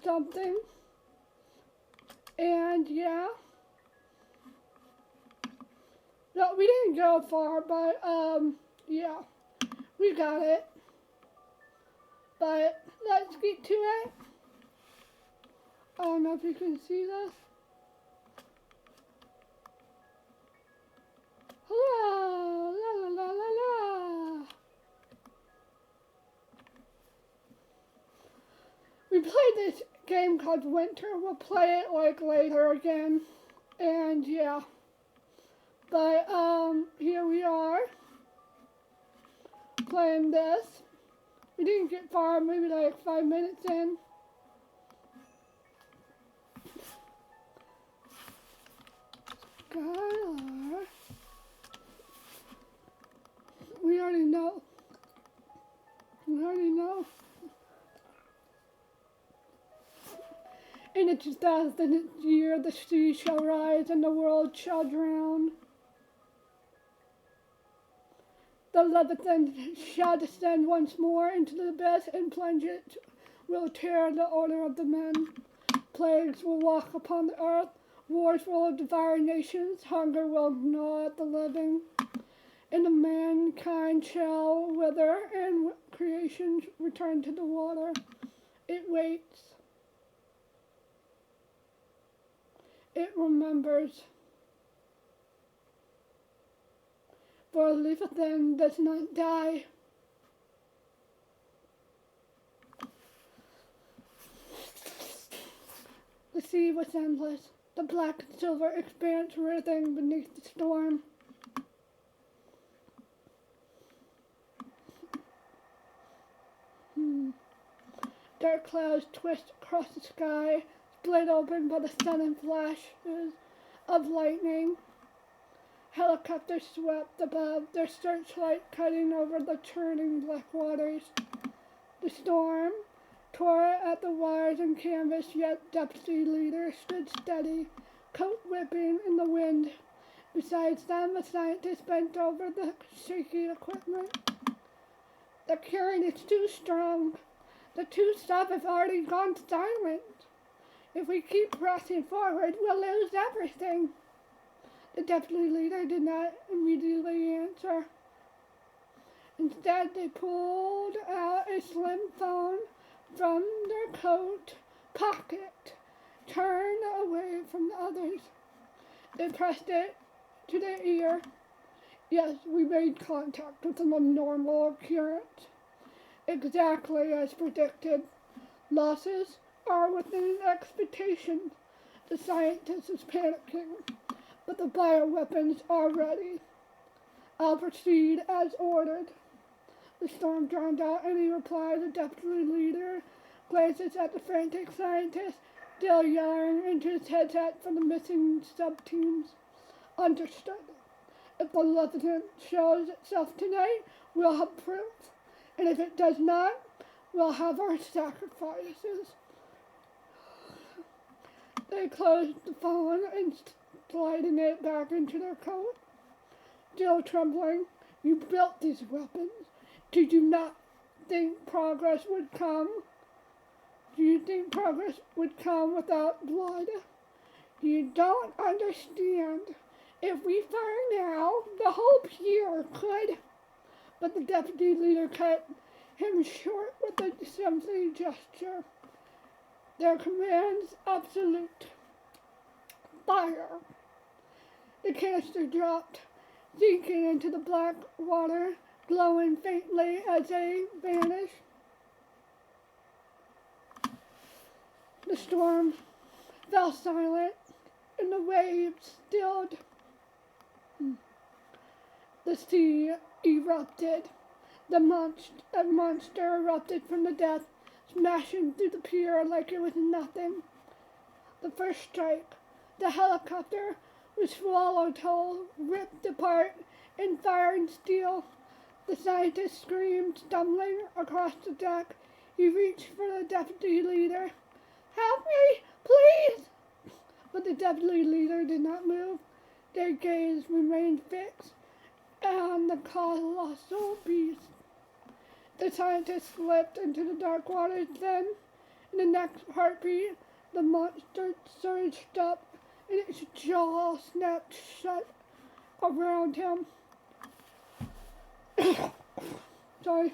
something. And yeah. No, we didn't go far, but yeah, we got it. But let's get to it. I don't know if you can see this. La la la la la. We played this game called Winter. We'll play it like later again. And yeah. But here we are playing this. We didn't get far, maybe like 5 minutes in. Skylar. We already know. We already know. In the 2000th year, the sea shall rise and the world shall drown. The Leviathan shall descend once more into the abyss, and plunge it will tear the order of the men. Plagues will walk upon the earth, wars will devour nations, hunger will gnaw at the living. And the mankind shall wither, and creation return to the water. It waits. It remembers. For Leviathan does not die. The sea was endless, the black and silver expanse writhing beneath the storm. Dark clouds twist across the sky, split open by the sudden flashes of lightning. Helicopters swept above, their searchlight cutting over the churning black waters. The storm tore at the wires and canvas, yet Deputy Leader stood steady, coat whipping in the wind. Besides them, a scientist bent over the shaky equipment. The current is too strong. The two stuff have already gone silent. If we keep pressing forward, we'll lose everything. The Deputy Leader did not immediately answer. Instead, they pulled out a slim phone from their coat pocket, turned away from the others. They pressed it to their ear. Yes, we made contact with an abnormal occurrence. Exactly as predicted. Losses are within expectations. The scientist is panicking, but the bioweapons are ready. I'll proceed as ordered. The storm drowned out any reply. The Deputy Leader glances at the frantic scientist, still yelling into his headset for the missing sub-teams. Understood. If the Leviathan shows itself tonight, we'll have proof. And if it does not, we'll have our sacrifices. They closed the phone and sliding it back into their coat. Still trembling, you built these weapons. Did you not think progress would come? Do you think progress would come without blood? You don't understand. If we fire now, the whole pier could. But the Deputy Leader cut him short with a simply gesture. Their commands absolute. Fire. The canister dropped, sinking into the black water, glowing faintly as they vanished. The storm fell silent, and the waves stilled. The sea erupted. The monster erupted from the depths, smashing through the pier like it was nothing. The first strike, the helicopter was swallowed whole, ripped apart, and firing steel. The scientist screamed, stumbling across the deck. He reached for the Deputy Leader. Help me, please! But the Deputy Leader did not move. Their gaze remained fixed on the colossal beast. The scientist slipped into the dark waters then, In the next heartbeat, the monster surged up and its jaw snapped shut around him. Sorry.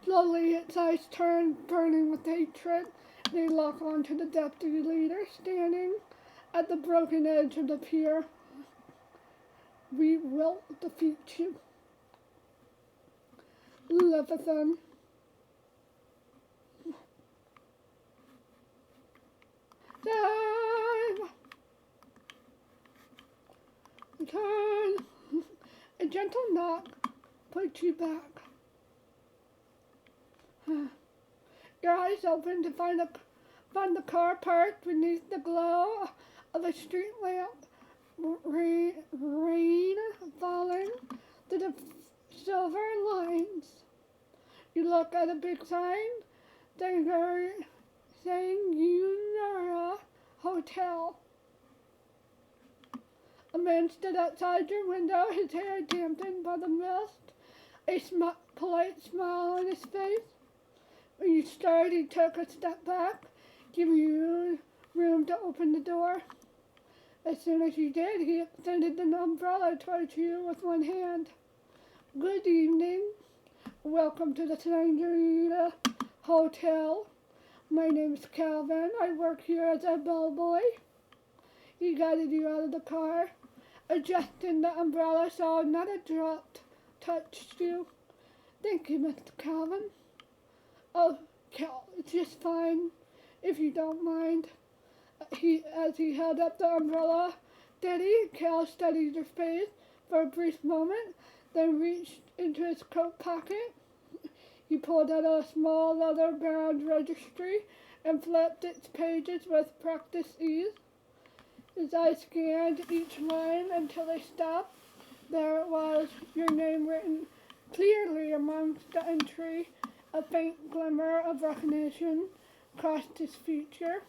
Slowly, its eyes turned, burning with hatred. They lock onto the deputy leader standing at the broken edge of the pier. We will defeat you. Leviathan. Time! Return! A gentle knock puts you back. Your eyes open to find the car parked beneath the glow of a street lamp. Rain falling to the silver lines. You look at a big sign saying Unera Hotel. A man stood outside your window, his hair dampened by the mist, a polite smile on his face. When you started, he took a step back, giving you room to open the door. As soon as you did, he extended an umbrella towards you with one hand. Good evening. Welcome to the Senorita Hotel. My name is Calvin. I work here as a bellboy. He guided you out of the car, adjusting the umbrella so not a drop touched you. Thank you, Mr. Calvin. Oh, Cal, it's just fine, if you don't mind. As he held up the umbrella, Cal studied your face for a brief moment, then reached into his coat pocket. He pulled out a small leather-bound registry and flipped its pages with practiced ease. His eyes scanned each line until they stopped. There it was, your name written clearly amongst the entry. A faint glimmer of recognition crossed his feature.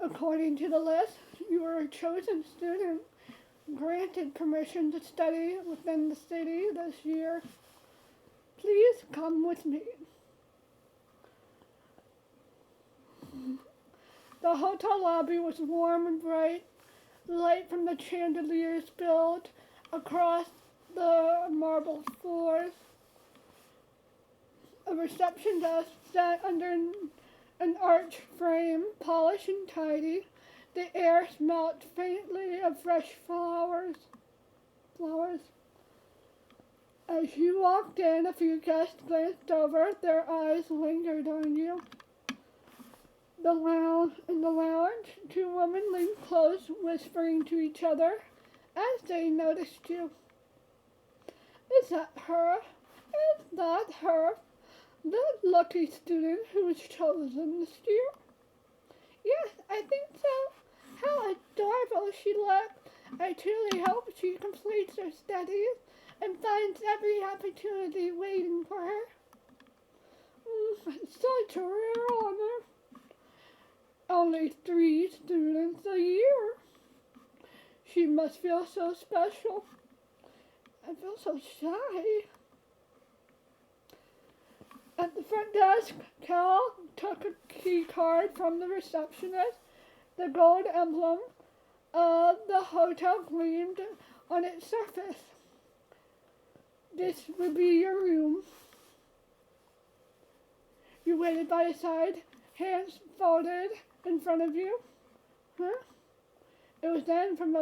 According to the list, you were a chosen student, granted permission to study within the city this year. Please come with me. The hotel lobby was warm and bright. Light from the chandeliers spilled across the marble floors. A reception desk sat under an arch frame, polished and tidy. The air smelt faintly of fresh flowers. As you walked in, a few guests glanced over. Their eyes lingered on you. In the lounge, two women leaned close, whispering to each other as they noticed you. Is that her? Is that her? The lucky student who was chosen this year? Yes, I think so. How adorable she looks. I truly hope she completes her studies and finds every opportunity waiting for her. Such a rare honor. Only 3 students a year. She must feel so special. I feel so shy. At the front desk, Cal took a key card from the receptionist. The gold emblem of the hotel gleamed on its surface. This would be your room. You waited by his side, hands folded in front of you. Huh? It was then from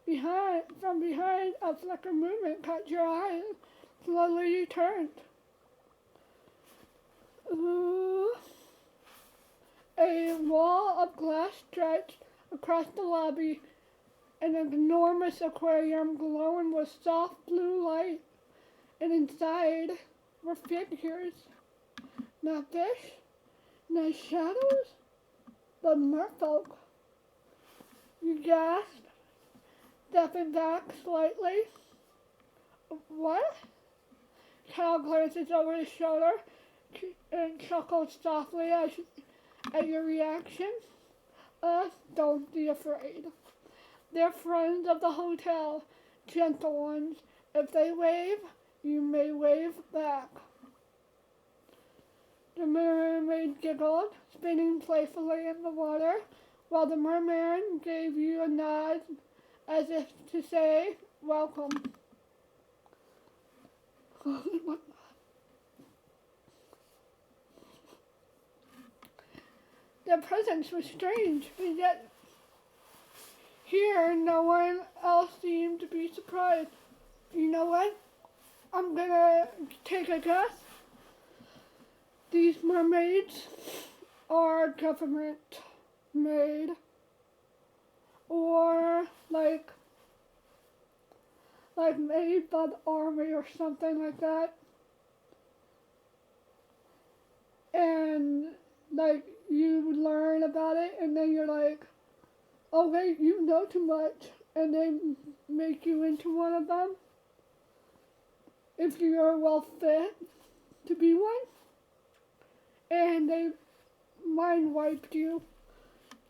behind a flicker movement caught your eye. Slowly you turned. A wall of glass stretched across the lobby, an enormous aquarium glowing with soft blue light, and inside were figures. Not fish, not shadows, but merfolk. You gasped, stepping back slightly. What? Cal glances over his shoulder and chuckles softly at your reaction. Don't be afraid. They're friends of the hotel, gentle ones. If they wave, you may wave back. The mermaid giggled, spinning playfully in the water, while the merman gave you a nod as if to say, welcome. Their presence was strange, and yet here no one else seemed to be surprised. You know what? I'm gonna take a guess. These mermaids are government made, or like made by the army or something like that. And like you learn about it and then you're like, oh wait, you know too much, and they make you into one of them if you're well fit to be one. And they mind wiped you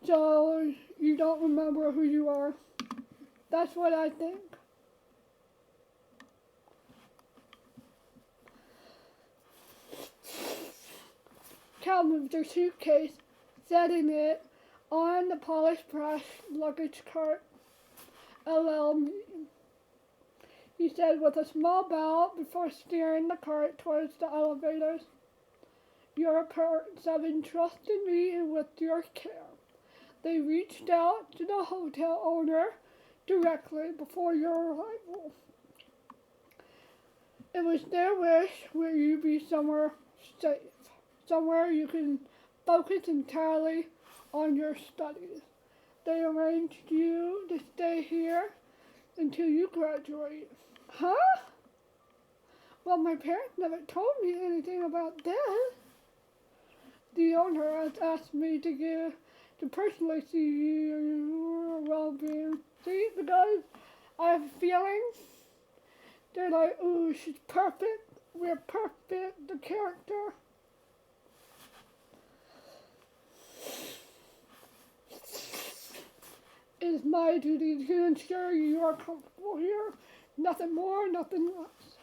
so you don't remember who you are. That's what I think. Cal moved her suitcase, setting it on the polished brass luggage cart. Allow me, he said with a small bow before steering the cart towards the elevators. Your parents have entrusted me with your care. They reached out to the hotel owner directly before your arrival. It was their wish that you be somewhere safe, somewhere you can focus entirely on your studies. They arranged you to stay here until you graduate. Huh? Well, my parents never told me anything about this. The owner has asked me to personally see your well-being. See, because I have a feeling they're like, ooh, she's perfect. We're perfect, the character. It is my duty to ensure you are comfortable here. Nothing more, nothing less.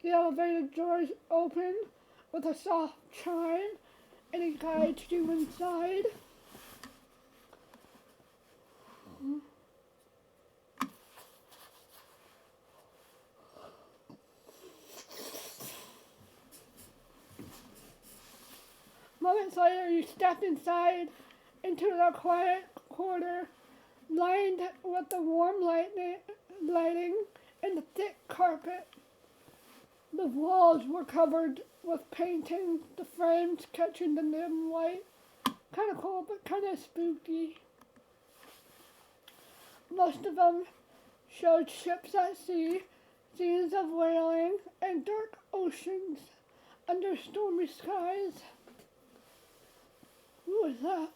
The elevator doors open with a soft chime, and he guides you inside. Moments later, you step inside into the quiet corridor, lined with the warm lighting and the thick carpet. The walls were covered with paintings, the frames catching the dim light. Kind of cool, but kind of spooky. Most of them showed ships at sea, scenes of whaling, and dark oceans under stormy skies. Who was that?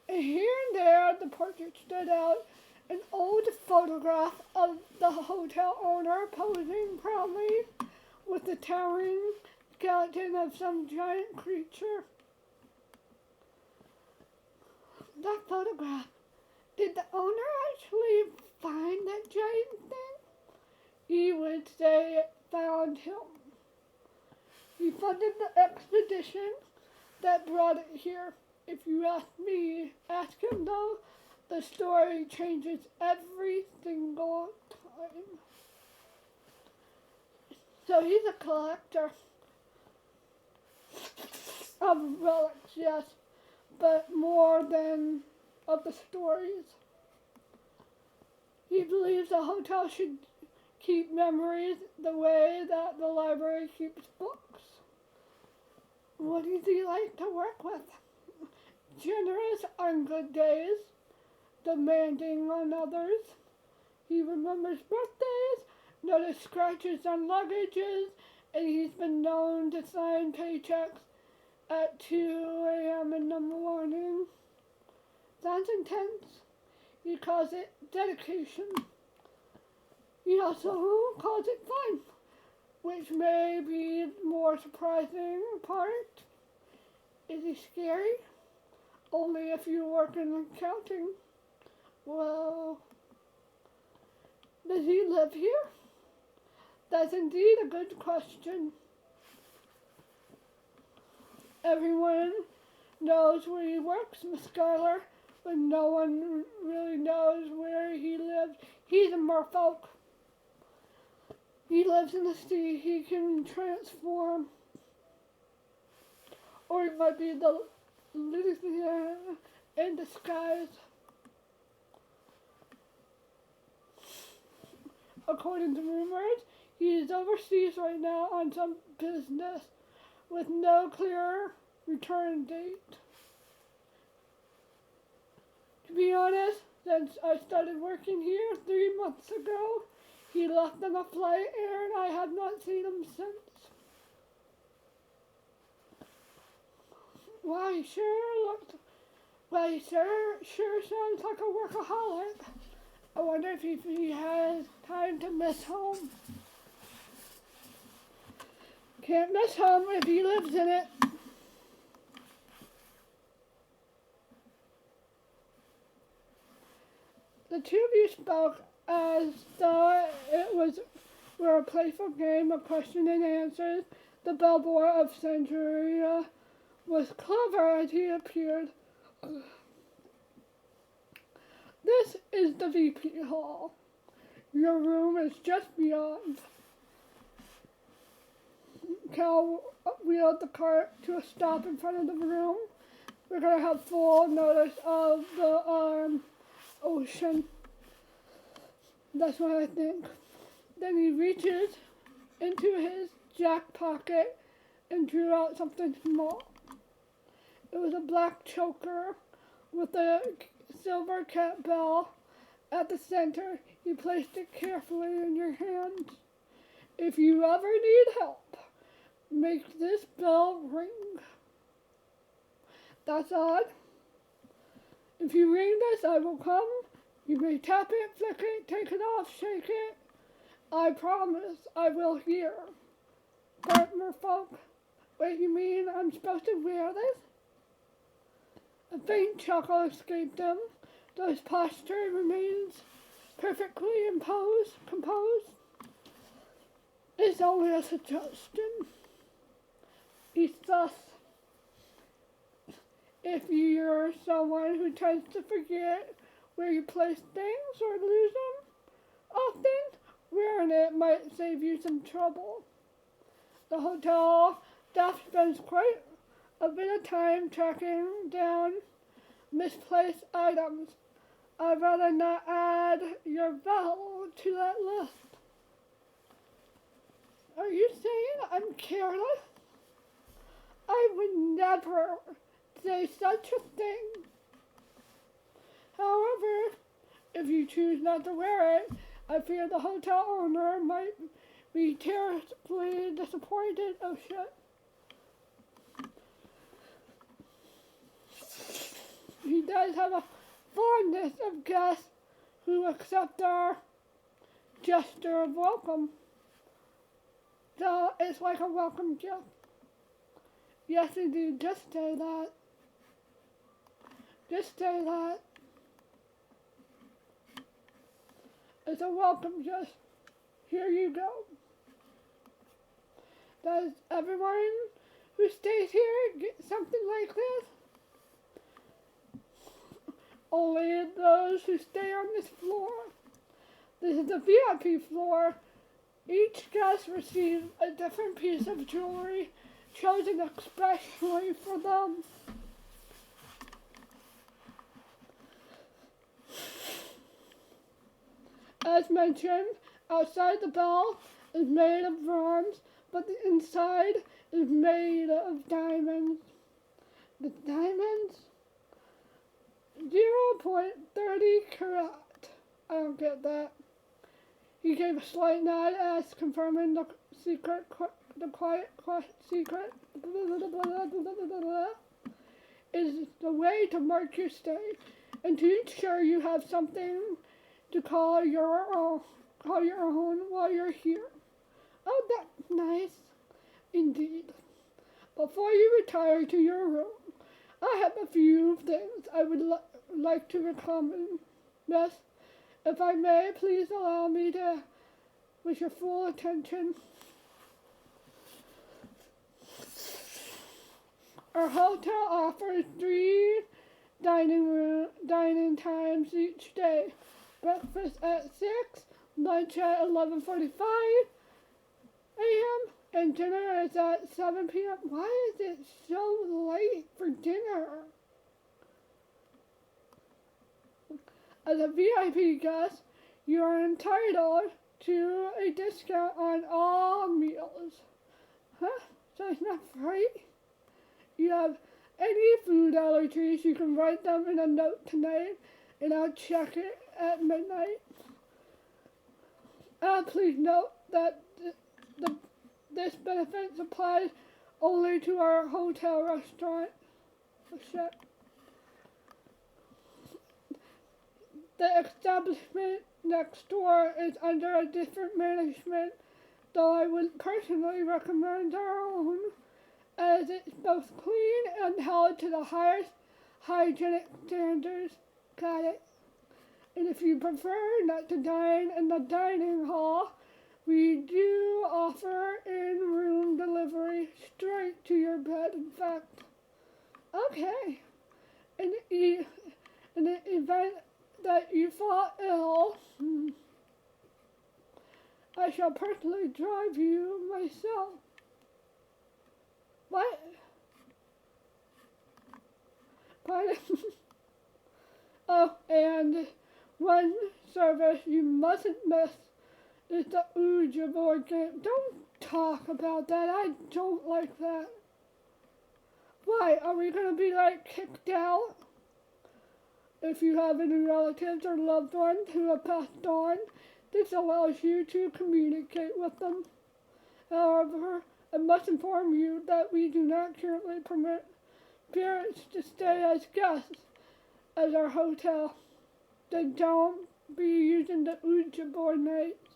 And here and there, the portrait stood out, an old photograph of the hotel owner posing proudly with the towering skeleton of some giant creature. That photograph, did the owner actually find that giant thing? He would say it found him. He funded the expedition that brought it here. If you ask me, ask him though, the story changes every single time. So he's a collector of relics, yes, but more than of the stories. He believes a hotel should keep memories the way that the library keeps books. What does he like to work with? Generous on good days, demanding on others. He remembers birthdays, noticed scratches on luggages, and he's been known to sign paychecks at 2 a.m. in the morning. Sounds intense. He calls it dedication. He also calls it fun, which may be the more surprising part. Is he scary? Only if you work in accounting. Well, does he live here? That's indeed a good question. Everyone knows where he works, Miss Skylar, but no one really knows where he lives. He's a merfolk. He lives in the sea. He can transform. Or he might be the Louisiana in disguise. According to rumors, he is overseas right now on some business with no clear return date. To be honest, since I started working here 3 months ago, he left on a flight and I have not seen him since. Well, he sure sounds like a workaholic. I wonder if he has time to miss home. Can't miss home if he lives in it. The two of you spoke as though were a playful game of question and answers. The bellboy of Centuria was clever as he appeared. This is the VP Hall. Your room is just beyond. Cal wheeled the cart to a stop in front of the room. We're going to have full notice of the ocean. That's what I think. Then he reaches into his jack pocket and drew out something small. It was a black choker with a silver cat bell at the center. He placed it carefully in your hands. If you ever need help, make this bell ring. That's odd. If you ring this, I will come. You may tap it, flick it, take it off, shake it. I promise I will hear. Partner folk. Wait, you mean I'm supposed to wear this? A faint chuckle escaped him, though his posture remains perfectly composed. It's only a suggestion. He's thus. If you're someone who tends to forget where you place things or lose them, often wearing it might save you some trouble. The hotel staff spends quite a bit of time tracking down misplaced items. I'd rather not add your bell to that list. Are you saying I'm careless? I would never say such a thing. However, if you choose not to wear it, I fear the hotel owner might be terribly disappointed. Oh shit. He does have a fondness of guests who accept our gesture of welcome. So it's like a welcome gift. Yes, indeed. Just say that. Just say that. It's a welcome gift. Here you go. Does everyone who stays here get something like this? Only those who stay on this floor. This is the VIP floor. Each guest receives a different piece of jewelry chosen especially for them. As mentioned, outside the bell is made of bronze, but the inside is made of diamonds. The diamonds? 0.30 carat. I don't get that. He gave a slight nod as confirming the quiet secret is the way to mark your stay and to ensure you have something to call your own while you're here. Oh, that's nice. Indeed. Before you retire to your room, I have a few things I would like to recommend. Yes, if I may, please allow me to, with your full attention. Our hotel offers 3 dining times each day. Breakfast at 6, lunch at 11:45 a.m., and dinner is at 7 p.m. Why is it so late for dinner? As a VIP guest, you are entitled to a discount on all meals. Huh? So it's not free? You have any food allergies, you can write them in a note tonight, and I'll check it at midnight. Please note that this benefit applies only to our hotel restaurant. The establishment next door is under a different management, though I would personally recommend our own, as it's both clean and held to the highest hygienic standards. Got it. And if you prefer not to dine in the dining hall, we do offer in-room delivery straight to your bed, in fact. Okay. In the event that you fall ill, I shall personally drive you myself. What? Pardon? Oh, and one service you mustn't miss is the Ouija board game. Don't talk about that. I don't like that. Why? Are we gonna be like kicked out? If you have any relatives or loved ones who have passed on, this allows you to communicate with them. However, I must inform you that we do not currently permit parents to stay as guests at our hotel. They don't be using the Ouija board nights.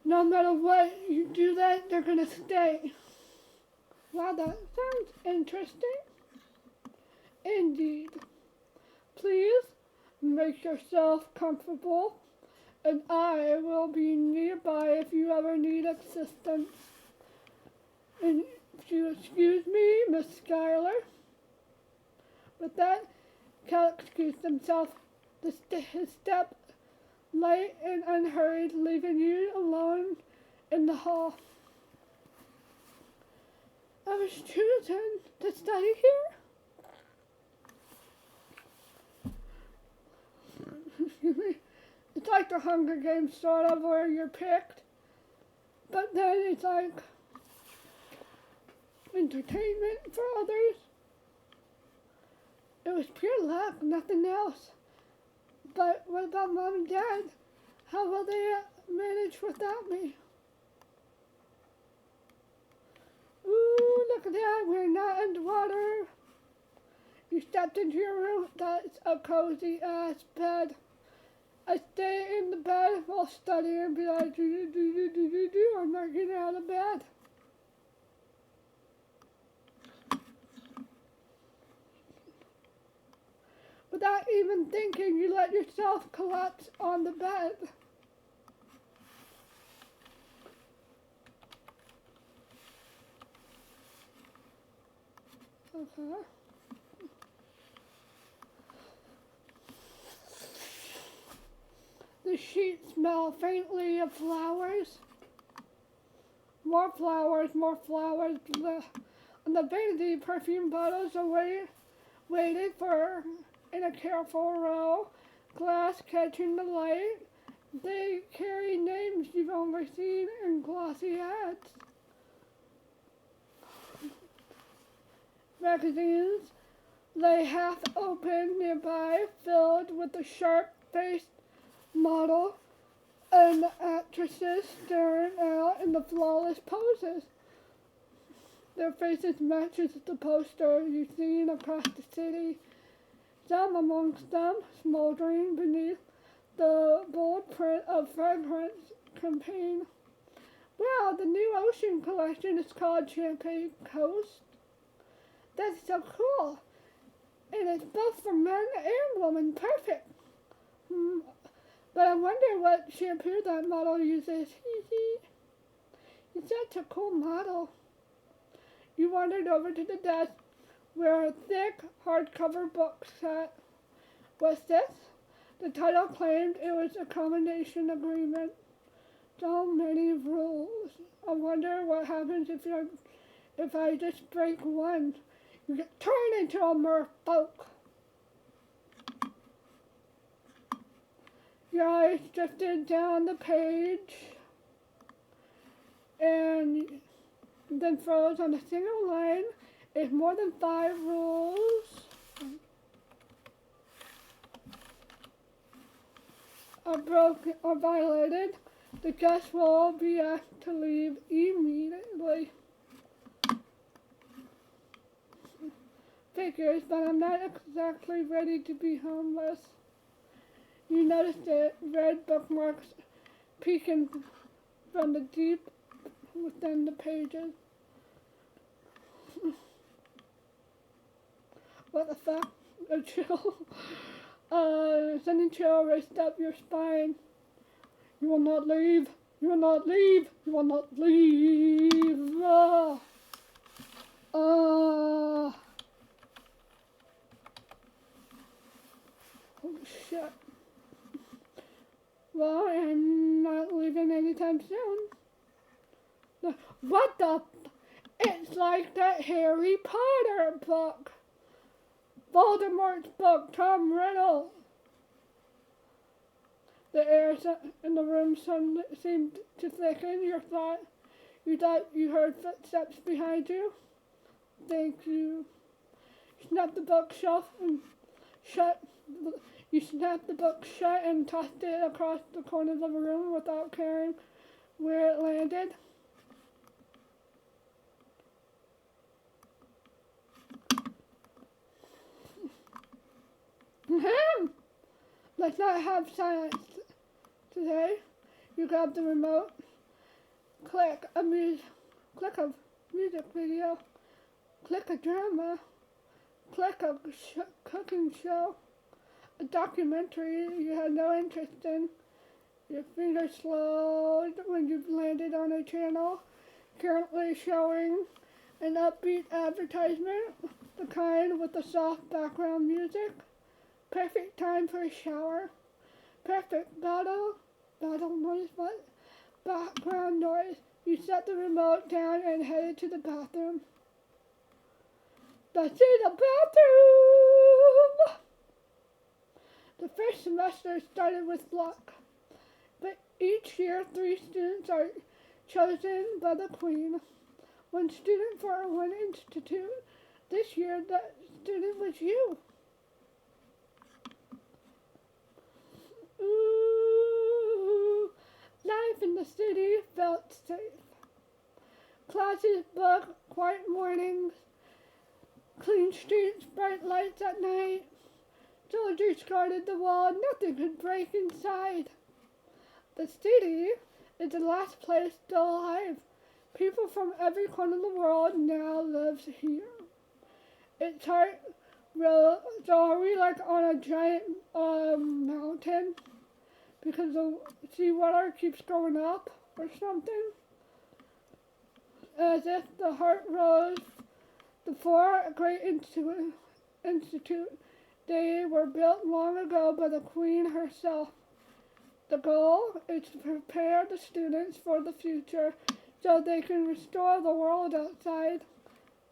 No matter what you do that, they're gonna stay. Wow, that sounds interesting. Indeed. Please make yourself comfortable, and I will be nearby if you ever need assistance. And if you excuse me, Miss Schuyler. With that, Cal excused himself his step light and unhurried, leaving you alone in the hall. I was chosen to study here? It's like the Hunger Games, sort of, where you're picked, but then it's like entertainment for others. It was pure luck, nothing else. But what about Mom and Dad? How will they manage without me? Ooh, look at that, we're not underwater. You stepped into your room, that's a cozy ass bed. I stay in the bed while studying and be like, I'm not getting out of bed. Without even thinking, you let yourself collapse on the bed. Okay. The sheets smell faintly of flowers. More flowers, more flowers. On the vanity, perfume bottles are waited for in a careful row, glass catching the light. They carry names you've only seen in glossy ads. Magazines lay half open nearby, filled with a sharp-faced model and actresses staring out in the flawless poses. Their faces matches the poster you've seen across the city. Some amongst them smoldering beneath the bold print of fragrance campaign. Wow, the new Ocean collection is called Champagne Coast. That's so cool. And it's both for men and women. Perfect. But I wonder what shampoo that model uses. He's such a cool model. wandered over to the desk where a thick hardcover book sat. What's this? The title claimed it was a combination agreement. So many rules. I wonder what happens if I just break one. You get turned into a merfolk. Your eyes drifted down the page and then froze on a single line. If more than 5 rules are broken or violated, the guest will be asked to leave immediately. Figures, but I'm not exactly ready to be homeless. You notice the red bookmarks peeking from the deep within the pages. What the fuck? A chill. Sending chill raced up your spine. You will not leave. You will not leave. You will not leave. Holy shit. Well, I'm not leaving anytime soon. What the? It's like that Harry Potter book. Voldemort's book, Tom Riddle. The air in the room suddenly seemed to thicken. You thought you heard footsteps behind you. Thank you. You snapped the bookshelf and shut. You snapped the book shut and tossed it across the corners of the room without caring where it landed. Let's not have silence today. You grab the remote. Click a music video. Click a drama. Click a cooking show. A documentary you had no interest in. Your fingers slowed when you landed on a channel currently showing an upbeat advertisement, the kind with the soft background music. Perfect time for a shower. Perfect background noise. You set the remote down and headed to the bathroom. That's in the bathroom! The first semester started with luck, but each year 3 students are chosen by the Queen. 1 student for 1 institute. This year that student was you. Ooh, life in the city felt safe. Classes booked, quiet mornings, clean streets, bright lights at night. Soldiers guarded the wall, nothing could break inside. The city is the last place still alive. People from every corner of the world now lives here. It's hard. So are we like on a giant mountain because the seawater keeps going up or something? As if the heart rose. The 4 great institute, they were built long ago by the Queen herself. The goal is to prepare the students for the future so they can restore the world outside.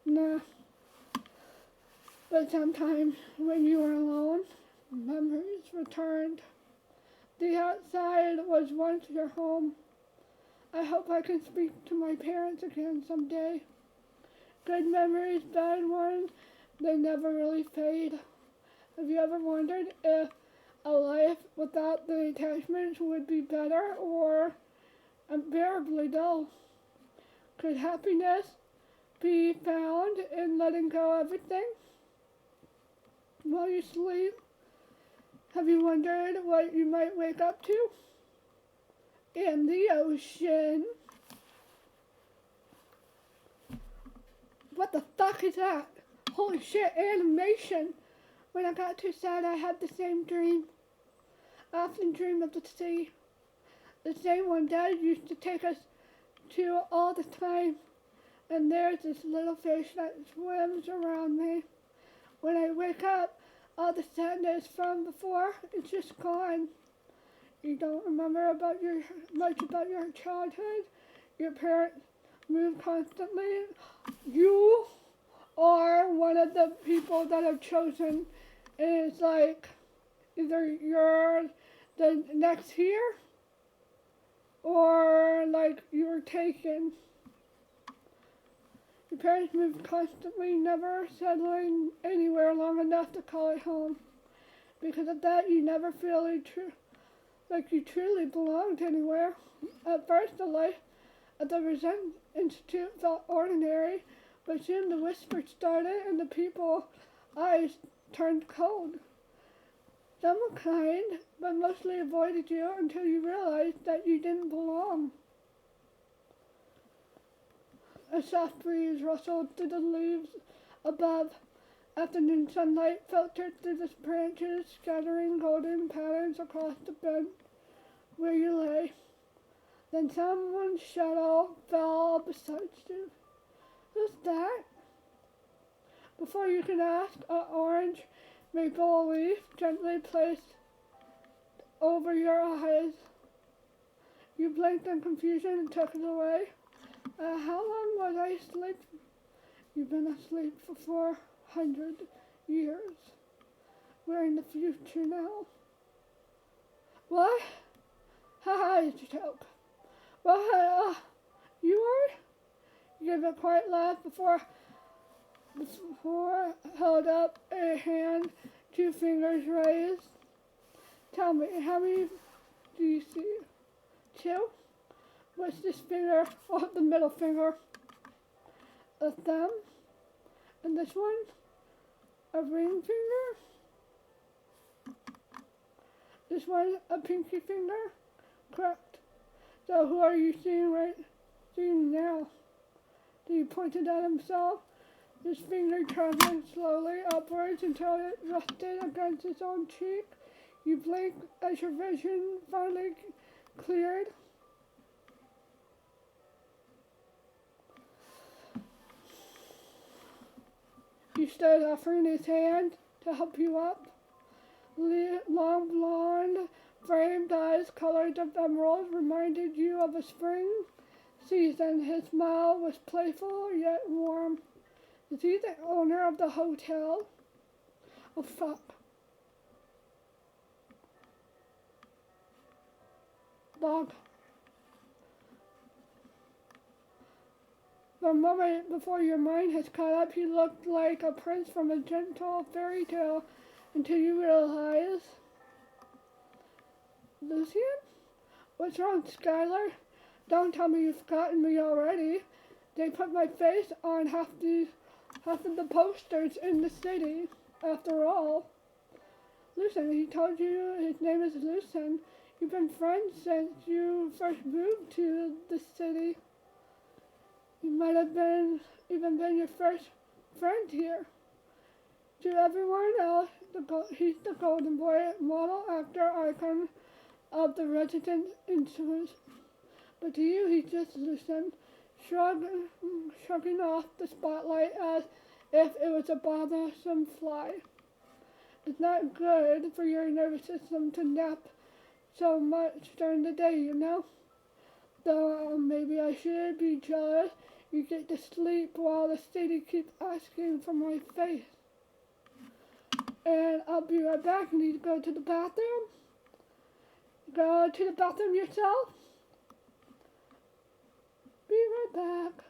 Nah. But sometimes when you are alone, memories returned. The outside was once your home. I hope I can speak to my parents again someday. Good memories, bad ones, they never really fade. Have you ever wondered if a life without the attachments would be better or unbearably dull? Could happiness be found in letting go of everything while you sleep? Have you wondered what you might wake up to? In the ocean. What the fuck is that? Holy shit, animation. When I got too sad, I had the same dream. I often dream of the sea. The same one Dad used to take us to all the time. and there's this little fish that swims around me. When I wake up, all the sadness from before is just gone. You don't remember much about your childhood. Your parents move constantly. You are one of the people that have chosen. And it's like either you're the next here or like you were taken. Your parents moved constantly, never settling anywhere long enough to call it home. Because of that, you never feel like you truly belonged anywhere. At first, the life at the Resent Institute felt ordinary, but soon the whispers started and the people's eyes turned cold. Some were kind, but mostly avoided you until you realized that you didn't belong. A soft breeze rustled through the leaves above. Afternoon sunlight filtered through the branches, scattering golden patterns across the bed where you lay. Then someone's shadow fell beside you. Who's that? Before you could ask, an orange maple leaf gently placed over your eyes. You blinked in confusion and took it away. How long was I asleep? You've been asleep for 400 years. We're in the future now. What? Haha, it's a joke. Well, you are? You gave a quiet laugh before held up a hand, 2 fingers raised. Tell me, how many do you see? 2? What's this finger? Oh, the middle finger. A thumb? And this one? A ring finger? This one a pinky finger? Correct. So who are you seeing now? He pointed at himself, his finger traveling slowly upwards until it rested against his own cheek. You blinked as your vision finally cleared. He stood, offering his hand to help you up. Long blonde, framed eyes colored of emerald reminded you of a spring season. His smile was playful yet warm. Is he the owner of the hotel? Oh, fuck. Dog. The moment before your mind has caught up, he looked like a prince from a gentle fairy tale until you realize. Lucian? What's wrong, Skylar? Don't tell me you've forgotten me already. They put my face on half of the posters in the city, after all. Lucian, he told you his name is Lucian. You've been friends since you first moved to the city. He might have even been your first friend here. To everyone else, he's the golden boy, model, actor, icon of the resident influence. But to you, he's just Lucian, shrugging off the spotlight as if it was a bothersome fly. It's not good for your nervous system to nap so much during the day, you know? Though maybe I should be jealous. You get to sleep while the city keeps asking for my face. And I'll be right back. You need to go to the bathroom? Go to the bathroom yourself? Be right back.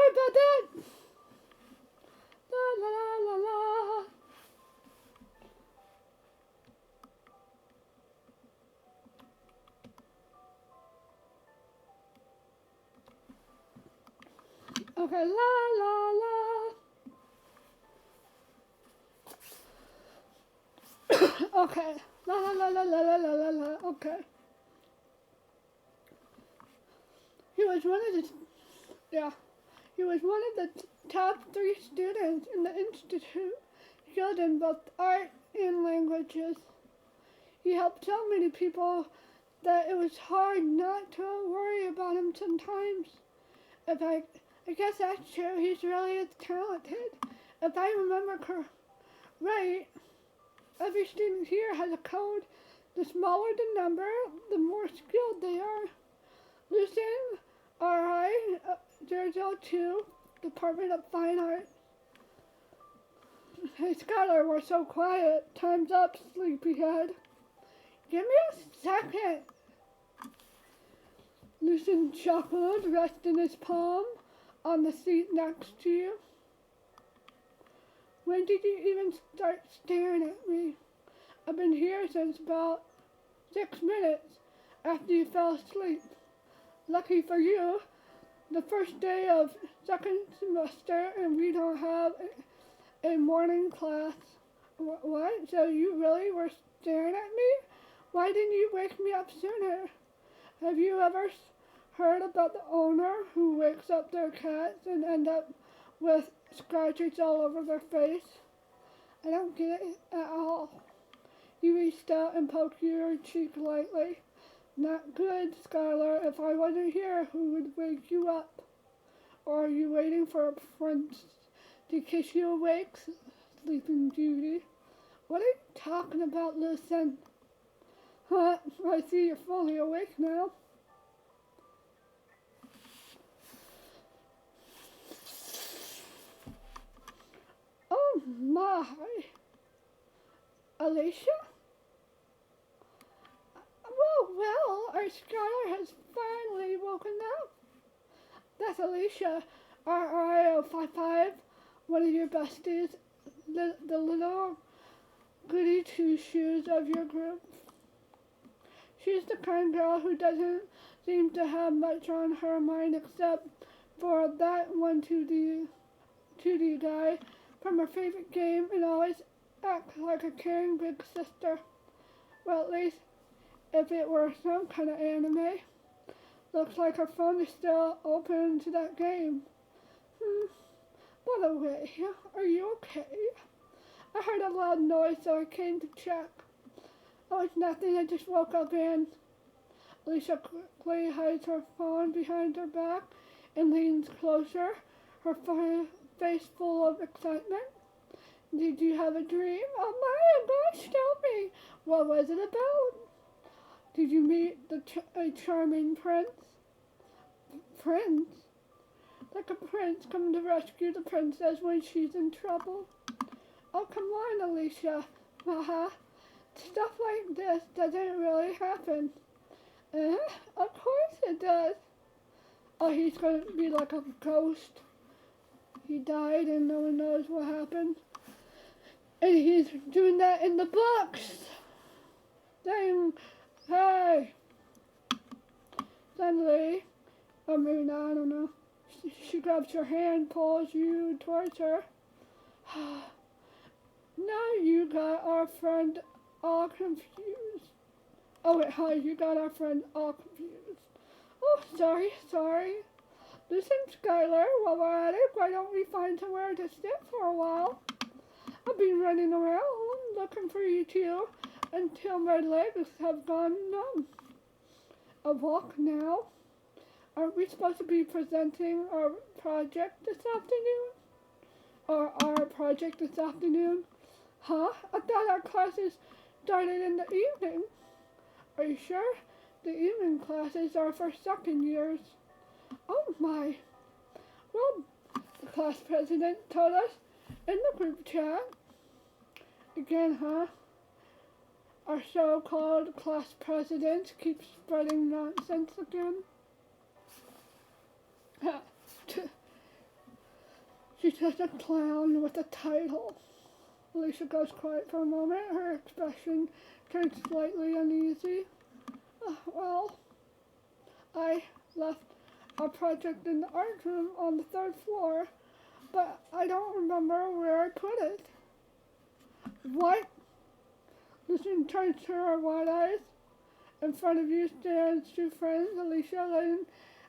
Sorry about that. La la la la la. Okay, la la la. Okay, la la la la la la la la la. Okay. He was one of the He was one of the top 3 students in the institute, skilled in both art and languages. He helped so many people that it was hard not to worry about him sometimes. I guess that's true. He's really talented. If I remember right, every student here has a code. The smaller the number, the more skilled they are. Lucien, RI 002, Department of Fine Art. Hey, Skylar, we're so quiet. Time's up, sleepyhead. Give me a second. Lucien chuckled, resting his palm on the seat next to you. When did you even start staring at me? I've been here since about 6 minutes after you fell asleep. Lucky for you, the first day of second semester and we don't have a morning class. What? So you really were staring at me? Why didn't you wake me up sooner? Have you ever heard about the owner who wakes up their cats and end up with scratches all over their face? I don't get it at all. You reached out and poked your cheek lightly. Not good, Skylar. If I wasn't here, who would wake you up? Or are you waiting for a friend to kiss you awake, Sleeping Beauty? What are you talking about, Lucien? Huh? I see you're fully awake now. Oh my. Alicia? Well, our Skylar has finally woken up. That's Alicia, RI055, one of your besties, the little goody two-shoes of your group. She's the kind girl who doesn't seem to have much on her mind except for that one 2D guy from her favorite game and always acts like a caring big sister. Well, at least if it were some kind of anime. Looks like her phone is still open to that game. By the way, are you okay? I heard a loud noise, so I came to check. Oh, it's nothing. I just woke up and Alicia quickly hides her phone behind her back and leans closer, her face full of excitement. Did you have a dream? Oh my gosh, tell me. What was it about? Did you meet a charming prince? Prince? Like a prince coming to rescue the princess when she's in trouble? Oh, come on, Alicia. Stuff like this doesn't really happen. Of course it does. Oh, he's going to be like a ghost. He died and no one knows what happened. And he's doing that in the books. Dang. Hey. Suddenly, or maybe not, I don't know. She grabs your hand, pulls you towards her. Now you got our friend all confused. Oh wait, hi, you got our friend all confused. Oh, sorry. Listen, Skylar, while we're at it, why don't we find somewhere to sit for a while? I've been running around looking for you two until my legs have gone numb. A walk now? Aren't we supposed to be presenting our project this afternoon? Or our project this afternoon? Huh? I thought our classes started in the evening. Are you sure? The evening classes are for second years. Oh my. Well, the class president told us in the group chat. Again, huh? Our so-called class president keeps spreading nonsense again. She's just a clown with a title. Alicia goes quiet for a moment. Her expression turns slightly uneasy. Well, I left our project in the art room on the 3rd floor, but I don't remember where I put it. What? Lucian turns to her wide eyes. In front of you stands two friends, Alicia letting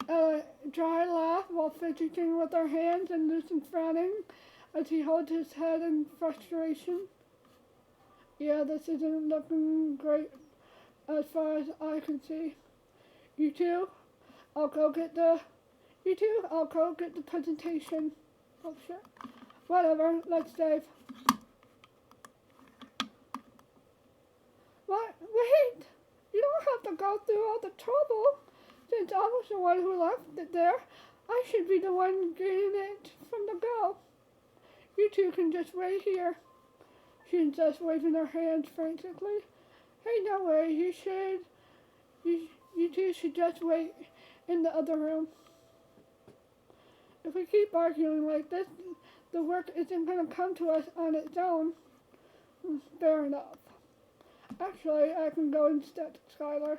a dry laugh while fidgeting with her hands, and Lucian frowning as he holds his head in frustration. Yeah, this isn't looking great as far as I can see. You two, I'll go get the presentation. Oh shit. Whatever, let's save. What? Wait! You don't have to go through all the trouble. Since I was the one who left it there, I should be the one getting it from the go. You two can just wait here. She insists, waving her hands frantically. Hey, no way, you two should just wait in the other room. If we keep arguing like this, the work isn't going to come to us on its own. Fair enough. Actually, I can go instead, Skylar.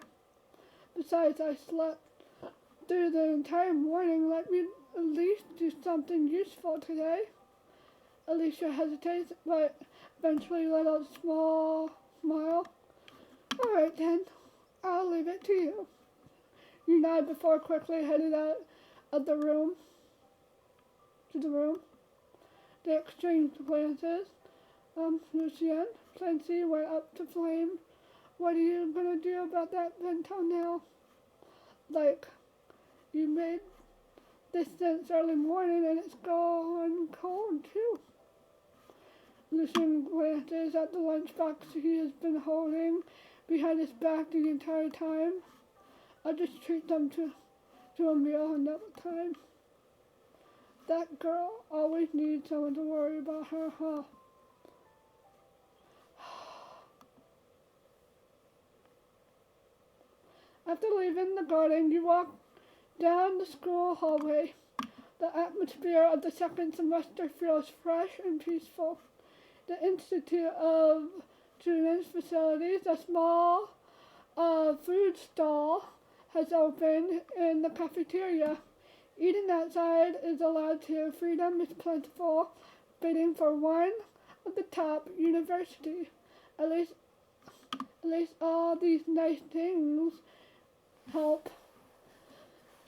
Besides, I slept through the entire morning. Let me at least do something useful today. Alicia hesitates, but eventually let out a small smile. All right, then. I'll leave it to you. You nod before quickly headed out of the room. To the room. They exchange glances. Lucien, Clancy went up to Flame. What are you gonna do about that vento now? Like, you made this since early morning and it's gone cold too. Lucien glances at the lunchbox he has been holding behind his back the entire time. I'll just treat them to a meal another time. That girl always needs someone to worry about her, huh? After leaving the garden, you walk down the school hallway. The atmosphere of the second semester feels fresh and peaceful. The Institute of Students Facilities, a small food stall, has opened in the cafeteria. Eating outside is allowed too. Freedom is plentiful, bidding for one of the top universities. At least all these nice things help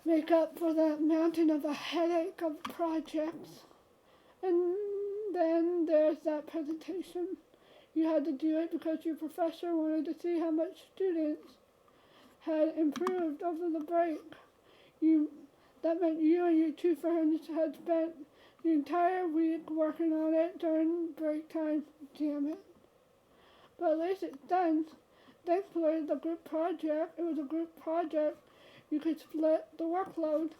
make up for that mountain of a headache of projects. And then there's that presentation. You had to do it because your professor wanted to see how much students had improved over the break. That meant you and your two friends had spent the entire week working on it during break time. Damn it. But at least it's done. Thankfully, it was a group project. You could split the workload.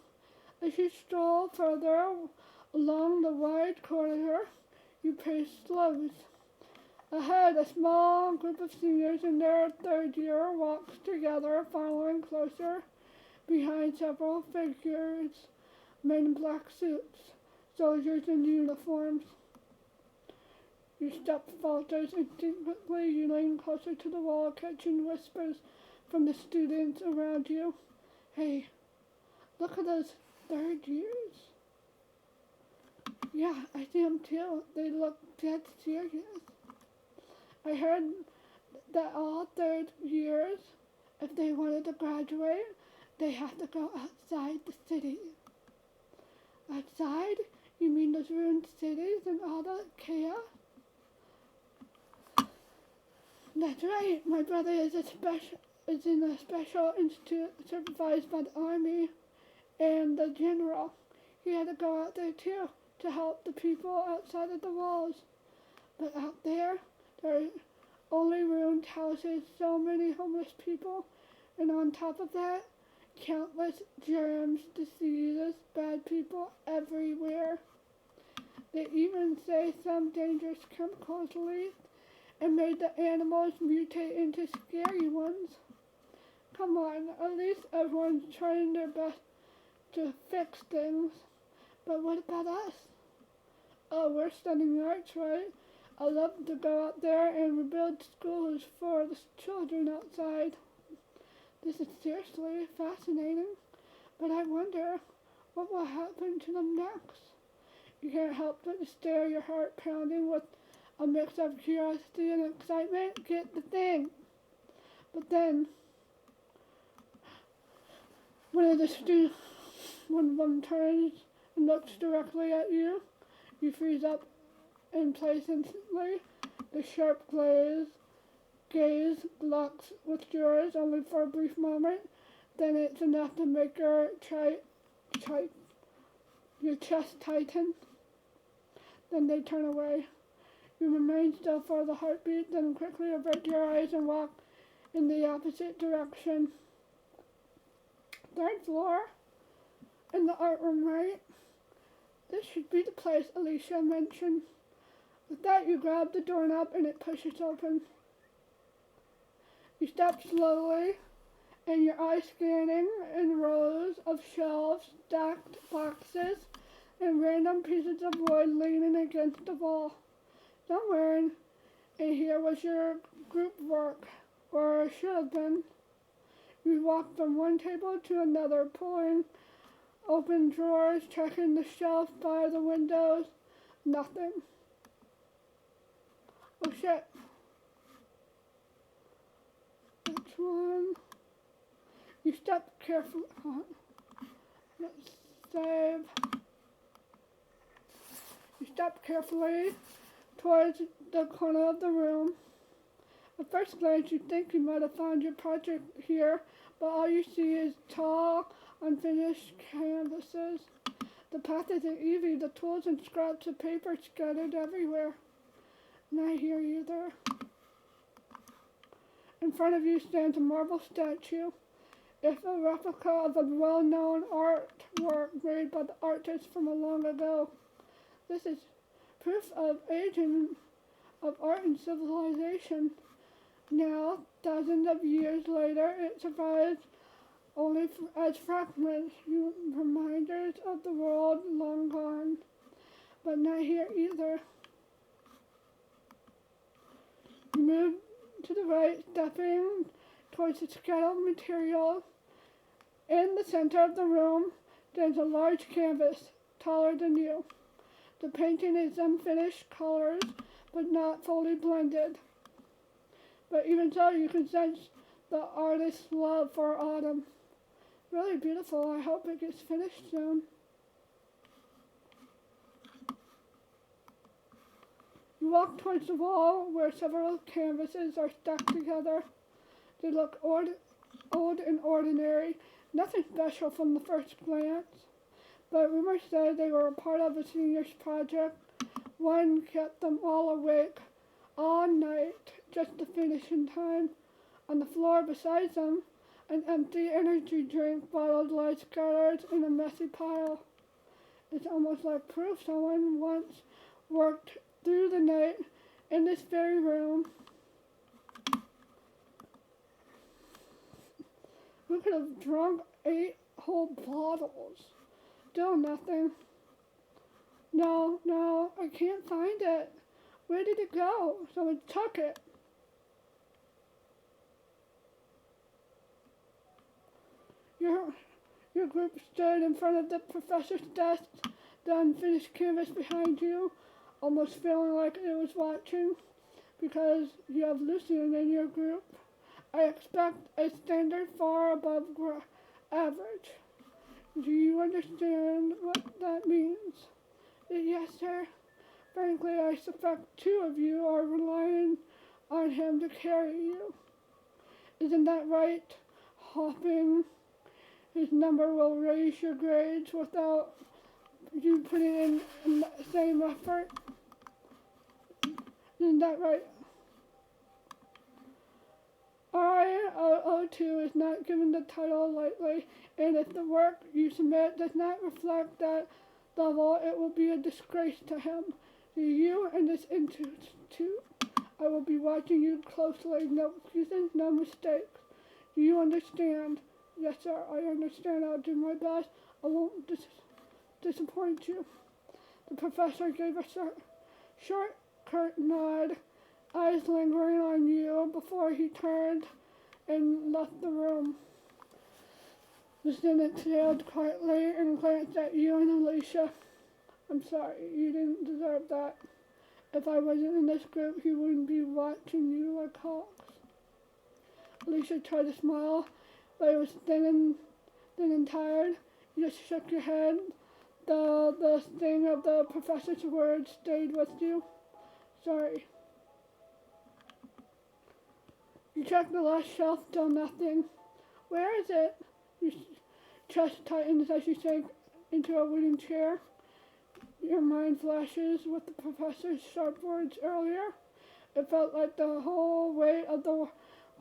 As you stroll further along the wide corridor, you pace slowly. Ahead, a small group of seniors in their 3rd year walks together, following closer behind several figures, men in black suits, soldiers in uniforms. Your step falters instinctively. You lean closer to the wall, catching whispers from the students around you. Hey, look at those 3rd years. Yeah, I see them too. They look dead serious. I heard that all 3rd years, if they wanted to graduate, they have to go outside the city. Outside? You mean those ruined cities and all the chaos? That's right. My brother is in a special institute supervised by the army and the general. He had to go out there too to help the people outside of the walls. But out there are only ruined houses, so many homeless people, and on top of that, countless germs, diseases, bad people everywhere. They even say some dangerous chemicals leaked and made the animals mutate into scary ones. Come on, at least everyone's trying their best to fix things. But what about us? Oh, we're studying arts, right? I love to go out there and rebuild schools for the children outside. This is seriously fascinating, but I wonder what will happen to them next. You can't help but stare, your heart pounding with a mix of curiosity and excitement. Get the thing. But then, one of them turns and looks directly at you. You freeze up in place instantly. The sharp gaze locks with yours only for a brief moment. Then it's enough to make your chest tighten. Then they turn away. You remain still for the heartbeat, then quickly avert your eyes and walk in the opposite direction. Third floor, in the art room, right? This should be the place, Alicia mentioned. With that, you grab the doorknob and it pushes open. You step slowly, and your eyes scanning in rows of shelves, stacked boxes, and random pieces of wood leaning against the wall. Somewhere in here was your group work, or should have been. You walked from one table to another, pulling open drawers, checking the shelf by the windows. Nothing. Oh shit. Which one? You step carefully. Let's save. You step carefully towards the corner of the room. At first glance, you think you might have found your project here, but all you see is tall, unfinished canvases. The path isn't easy, the tools and scraps of paper scattered everywhere. Not here either. In front of you stands a marble statue. It's a replica of a well-known artwork made by the artist from long ago. This is proof of aging of art and civilization. Now, thousands of years later, it survives only as fragments, reminders of the world long gone. But not here either. You move to the right, stepping towards the scattered material. In the center of the room, there's a large canvas, taller than you. The painting is unfinished colors, but not fully blended. But even so, you can sense the artist's love for autumn. Really beautiful. I hope it gets finished soon. You walk towards the wall where several canvases are stacked together. They look old and ordinary, nothing special from the first glance. But rumors say they were a part of a senior's project. One kept them all awake all night just to finish in time. On the floor beside them, an empty energy drink bottle lies scattered in a messy pile. It's almost like proof someone once worked through the night in this very room. Who could have drunk 8 whole bottles? Still nothing. No, I can't find it. Where did it go? Someone took it. Your group stood in front of the professor's desk, the unfinished canvas behind you, almost feeling like it was watching, because you have Lucian in your group. I expect a standard far above average. Do you understand what that means? Yes, sir. Frankly, I suspect 2 of you are relying on him to carry you. Isn't that right? Hopping his number will raise your grades without you putting in the same effort. Isn't that right? RIO2 is not given the title lightly, and if the work you submit does not reflect that level, it will be a disgrace to him, to you, and this institute. I will be watching you closely. No excuses, no mistakes. Do you understand? Yes, sir, I understand. I'll do my best. I won't disappoint you. The professor gave a short, curt nod, eyes lingering on you before he turned and left the room. The student exhaled quietly and glanced at you and Alicia. I'm sorry, you didn't deserve that. If I wasn't in this group, he wouldn't be watching you like hawks. Alicia tried to smile, but it was thin and tired. You just shook your head. The sting of the professor's words stayed with you. Sorry. You checked the last shelf, still nothing. Where is it? Your chest tightens as you sank into a wooden chair. Your mind flashes with the professor's sharp words earlier. It felt like the whole weight of the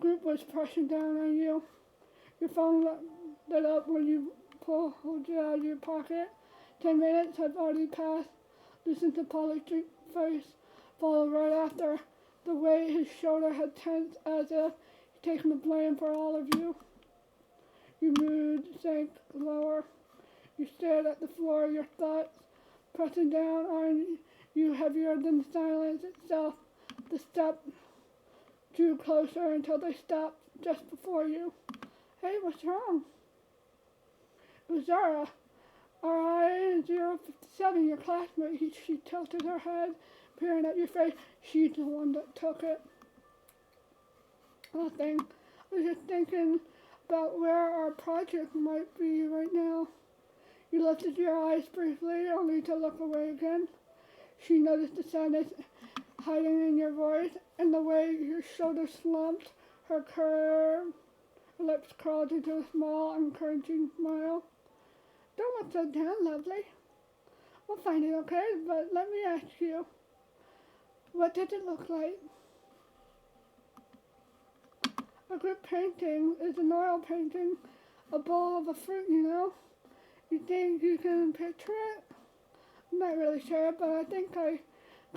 group was pressing down on you. Your phone lit up when you pulled it out of your pocket. 10 minutes had already passed. Listened to Polly's face follow right after. The way his shoulder had tensed as if he'd taken the blame for all of you. Your mood sank lower. You stared at the floor, your thoughts pressing down on you heavier than silence itself. The step drew closer until they stopped just before you. Hey, what's wrong? It was Zara. RI-057, your classmate. She tilted her head, peering at your face. She's the one that took it. Nothing. I was just thinking about where our project might be right now. You lifted your eyes briefly, only to look away again. She noticed the sadness hiding in your voice and the way your shoulders slumped. Her lips curled into a small, encouraging smile. Don't look so down, lovely. We'll find it, okay? But let me ask you, what did it look like? A group painting is an oil painting, a bowl of a fruit, you know? You think you can picture it? I'm not really sure, but I think I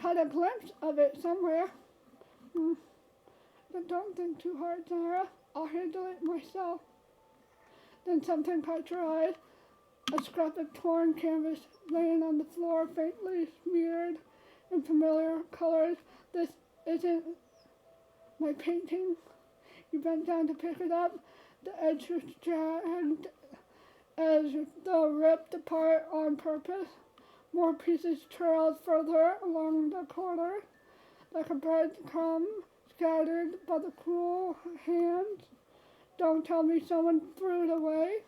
caught a glimpse of it somewhere. But don't think too hard, Zara. I'll handle it myself. Then something caught your eye. A scrap of torn canvas laying on the floor, faintly smeared in familiar colors. This isn't my painting. You bent down to pick it up. The edge was jagged as though ripped apart on purpose. More pieces trailed further along the corner, like a breadcrumb scattered by the cruel hands. Don't tell me someone threw it away.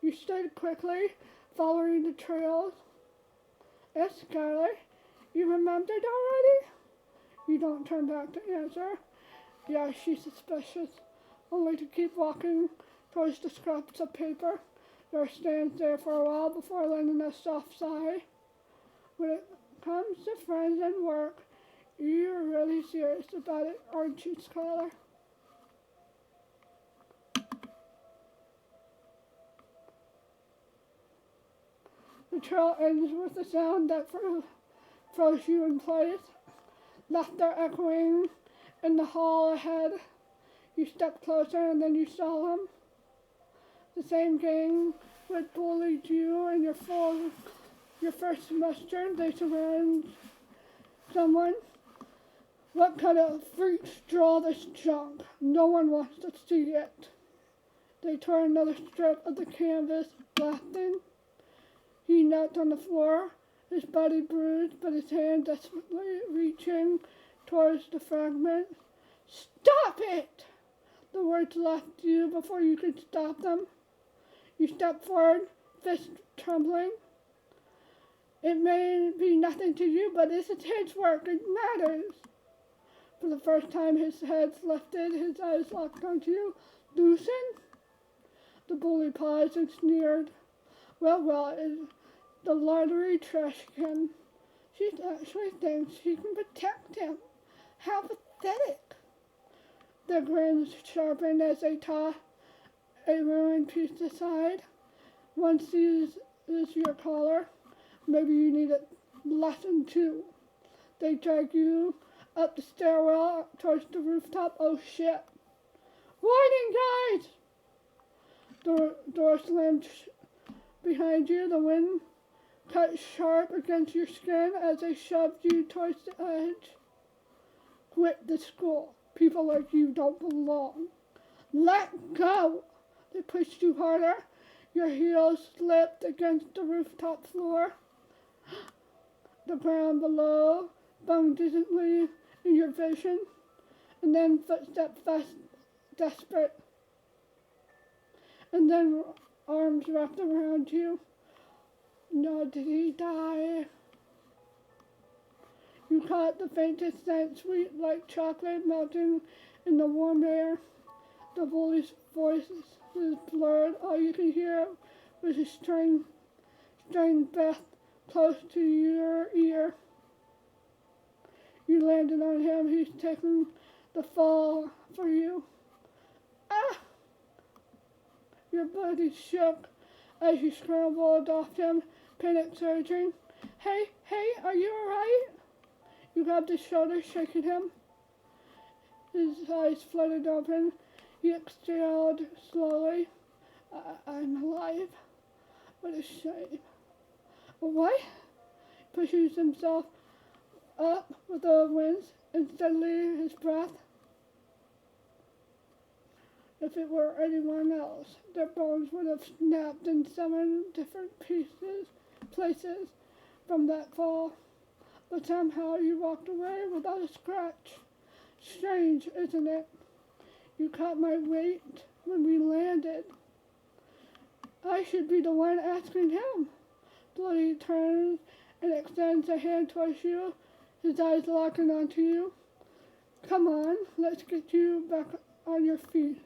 You stood quickly, following the trails. Yes, Skylar, you remembered already? You don't turn back to answer. Yeah, she's suspicious, only to keep walking towards the scraps of paper. Dora stands there for a while before lending a soft sigh. When it comes to friends and work, you're really serious about it, aren't you, Skylar? The trail ends with a sound that froze you in place, laughter echoing in the hall ahead. You stepped closer and then you saw them. The same gang that bullied you in your first semester. They surrounded someone. What kind of freaks draw this junk? No one wants to see it. They tore another strip of the canvas, laughing. He knelt on the floor, his body bruised, but his hand desperately reaching towards the fragment. Stop it! The words left you before you could stop them. You stepped forward, fist trembling. It may be nothing to you, but this is his work. It matters. For the first time, his head lifted, his eyes locked onto you. Loosen? The bully paused and sneered. Well, it's the lottery trash can. She actually thinks she can protect him. How pathetic. Their grins sharpened as they tossed a ruined piece aside. One seizes your collar. Maybe you need a lesson too. They drag you up the stairwell towards the rooftop. Oh shit. Warning, guys! Door slammed behind you. The wind cut sharp against your skin as they shoved you towards the edge. Quit the school. People like you don't belong. Let go! They pushed you harder. Your heels slipped against the rooftop floor. The ground below bung distantly in your vision, and then footsteps fast, desperate, and then arms wrapped around you. No, did he die? You caught the faintest scent, sweet like chocolate melting in the warm air. The bully's voice was blurred. All you could hear was a strained breath close to your ear. You landed on him. He's taking the fall for you. Ah! Your body shook as you scrambled off him, panic surging. Hey, are you alright? You grabbed his shoulder, shaking him. His eyes fluttered open. He exhaled slowly. I'm alive. What a shame. What? Pushes himself up with the winds and steadily his breath. If it were anyone else, their bones would have snapped in 7 different places from that fall. But somehow you walked away without a scratch. Strange, isn't it? You caught my weight when we landed. I should be the one asking him. Bloody turns and extends a hand towards you, his eyes locking onto you. Come on, let's get you back on your feet.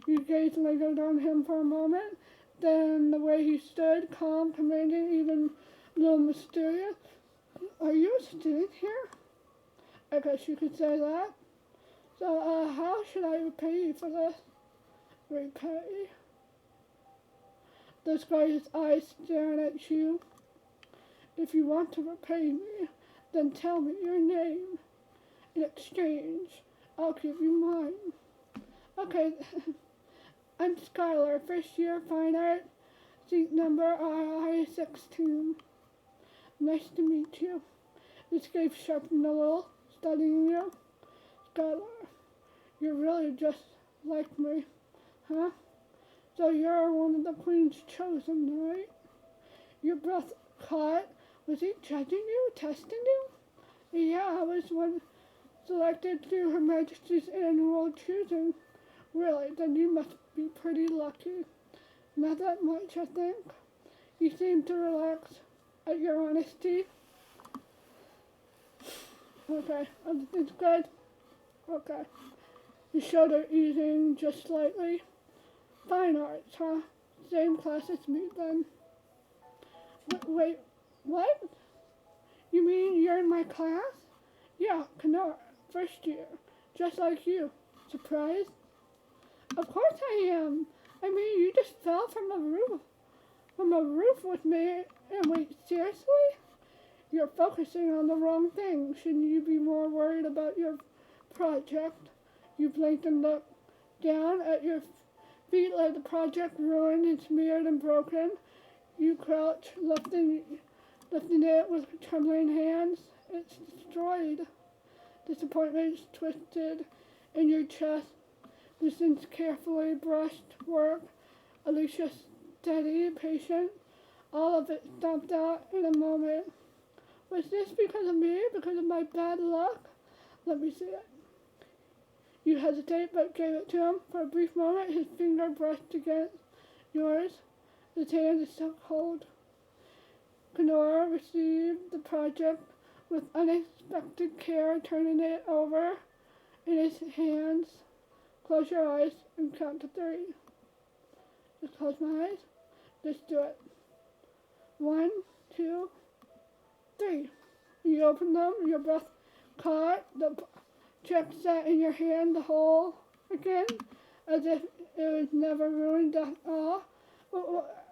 Your gaze lingered on him for a moment, then the way he stood, calm, commanding, even a little mysterious. Are you a student here? I guess you could say that. So, how should I repay you for this? Repay? This guy's eyes staring at you. If you want to repay me, then tell me your name. In exchange, I'll give you mine. Okay, I'm Skylar, first year fine art, seat number I-16. Nice to meet you. This gaze sharpened a little, studying you. Skylar, you're really just like me, huh? So you're one of the queen's chosen, right? Your breath caught. Was he judging you, testing you? Yeah, I was one selected through Her Majesty's annual choosing. Really, then you must be pretty lucky. Not that much, I think. You seem to relax at your honesty. Okay, everything's good? Okay. Your shoulder easing just slightly. Fine arts, huh? Same class as me, then. Wait, what? You mean you're in my class? Yeah, Canora, first year, just like you. Surprised? Of course I am. I mean, you just fell from a roof. From a roof with me. And wait, seriously? You're focusing on the wrong thing. Shouldn't you be more worried about your project? You blinked and looked down at your feet like the project ruined and smeared and broken. You crouched, lifting it with trembling hands. It's destroyed. Disappointment twisted in your chest. Lucin's carefully brushed work. Alicia steady, patient. All of it stomped out in a moment. Was this because of me? Because of my bad luck? Let me see it. You hesitate, but gave it to him. For a brief moment, his finger brushed against yours. His hand is still cold. Canora received the project with unexpected care, turning it over in his hands. Close your eyes and count to 3. Just close my eyes. Just do it. 1, 2, 3. You open them, your breath caught, the check sat in your hand the whole again, as if it was never ruined at all.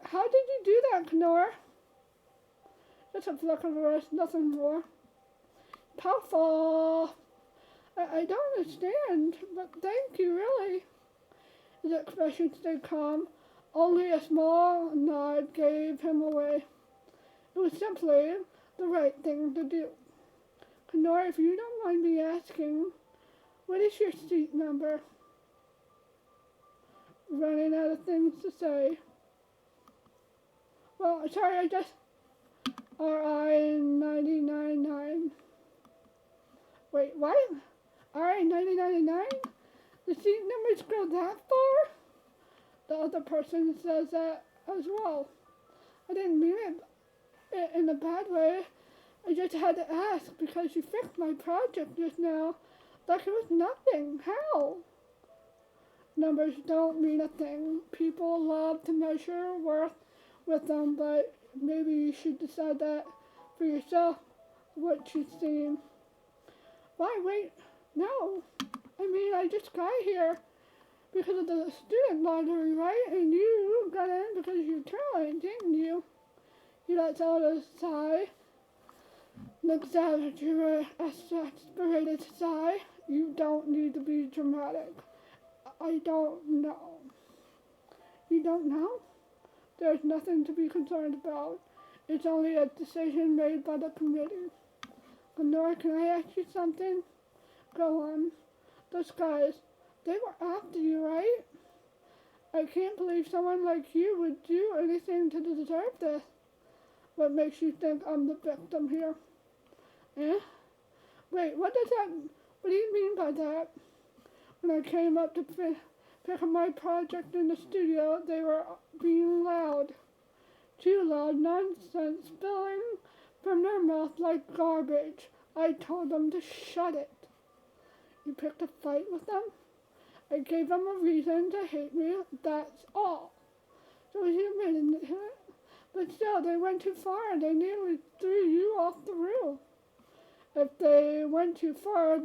How did you do that, Canora? Just a flick of the wrist, nothing more. Powerful. I don't understand, but thank you, really. His expression stayed calm. Only a small nod gave him away. It was simply the right thing to do. Kenora, if you don't mind me asking, what is your seat number? Running out of things to say. Well, sorry, I just... RI-999. Wait, what? RI-999? The seat numbers go that far? The other person says that as well. I didn't mean it in a bad way. I just had to ask because you fixed my project just now like it was nothing. How? Numbers don't mean a thing. People love to measure worth with them, but maybe you should decide that for yourself, what you've seen. Why, wait, no. I mean, I just got here because of the student lottery, right? And you got in because of your talent, didn't you? He lets out a sigh, an exasperated sigh. You don't need to be dramatic. I don't know. You don't know? There's nothing to be concerned about. It's only a decision made by the committee. Lenore, can I ask you something? Go on. Those guys, they were after you, right? I can't believe someone like you would do anything to deserve this. What makes you think I'm the victim here? Eh? Wait, what do you mean by that? When I came up to pick up my project in the studio, they were being loud. Too loud, nonsense spilling from their mouth like garbage. I told them to shut it. You picked a fight with them? I gave them a reason to hate me, that's all. So you admitted it. But still, they went too far. They nearly threw you off the roof. If they went too far,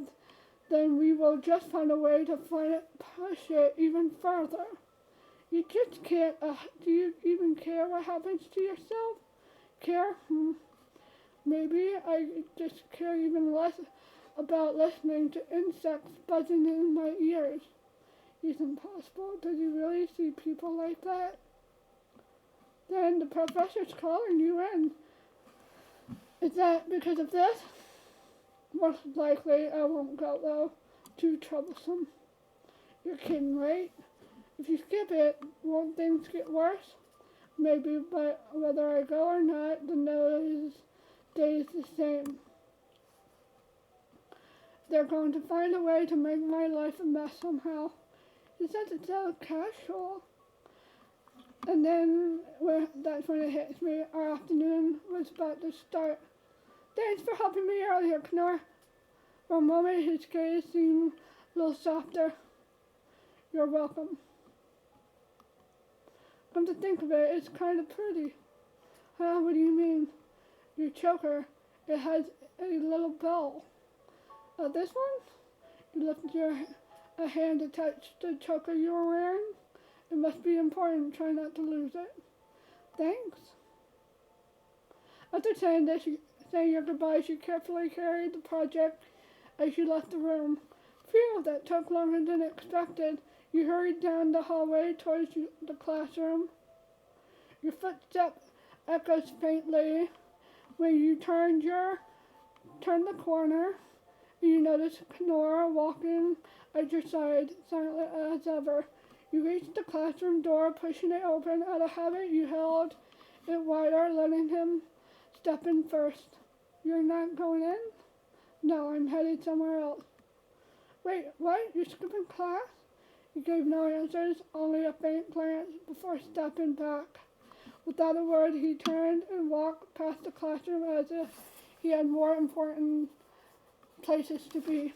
then we will just find a way to push it even further. You just can't, do you even care what happens to yourself? Care? Maybe I just care even less about listening to insects buzzing in my ears. It's impossible. Does he really see people like that? Then the professor's calling you in. Is that because of this? Most likely I won't go though. Too troublesome. You're kidding, right? If you skip it, won't things get worse? Maybe, but whether I go or not, the noise stays the same. They're going to find a way to make my life a mess somehow. He says it so casual. And then, that's when it hits me. Our afternoon was about to start. Thanks for helping me earlier, Knorr. For a moment, his gaze seemed a little softer. You're welcome. Come to think of it, it's kind of pretty. Huh, what do you mean? Your choker, it has a little bell. This one? You lifted a hand to touch the choker you were wearing? It must be important, try not to lose it. Thanks. After saying your goodbyes, you carefully carried the project as you left the room. Phew, that took longer than expected. You hurried down the hallway towards the classroom. Your footstep echoes faintly when you turned the corner, and you noticed Kenora walking at your side, silent as ever. You reached the classroom door, pushing it open. Out of habit, you held it wider, letting him step in first. You're not going in? No, I'm headed somewhere else. Wait, what? You're skipping class? He gave no answers, only a faint glance before stepping back. Without a word, he turned and walked past the classroom as if he had more important places to be.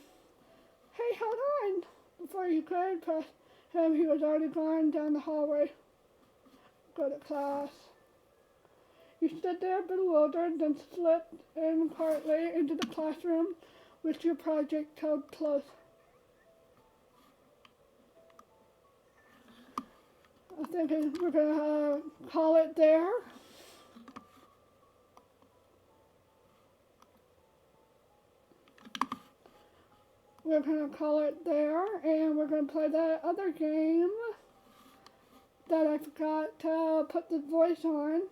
Hey, hold on! Before you could pass him, he was already gone down the hallway. Go to class. You stood there bewildered, then slipped in quietly into the classroom with your project held close. I think we're going to call it there. We're going to call it there, and we're going to play that other game that I forgot to put the voice on.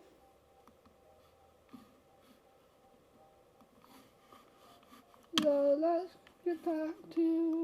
So let's get back to